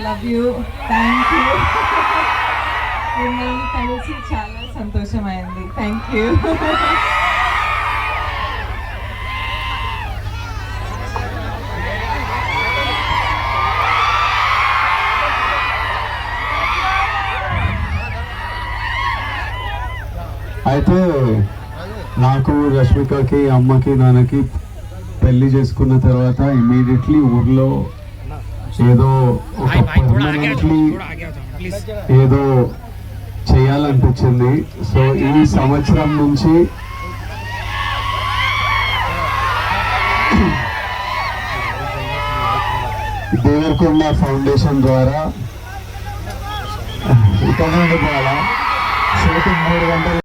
Love you, thank you. మిమ్మల్ని కలిసి చాలా సంతోషమైంది. Thank you. అయితే నాకు రష్మికకి అమ్మకి నాన్నకి పెళ్లి చేసుకున్న తర్వాత ఇమీడియట్లీ ఊర్లో ఏదో ఒక పర్మనెంట్లీ ఏదో చేయాలనిపించింది. సో ఈ సంవత్సరం నుంచి దేవరకొండ ఫౌండేషన్ ద్వారా ఇక్కడ నుండి షూటింగ్ 3 గంటలు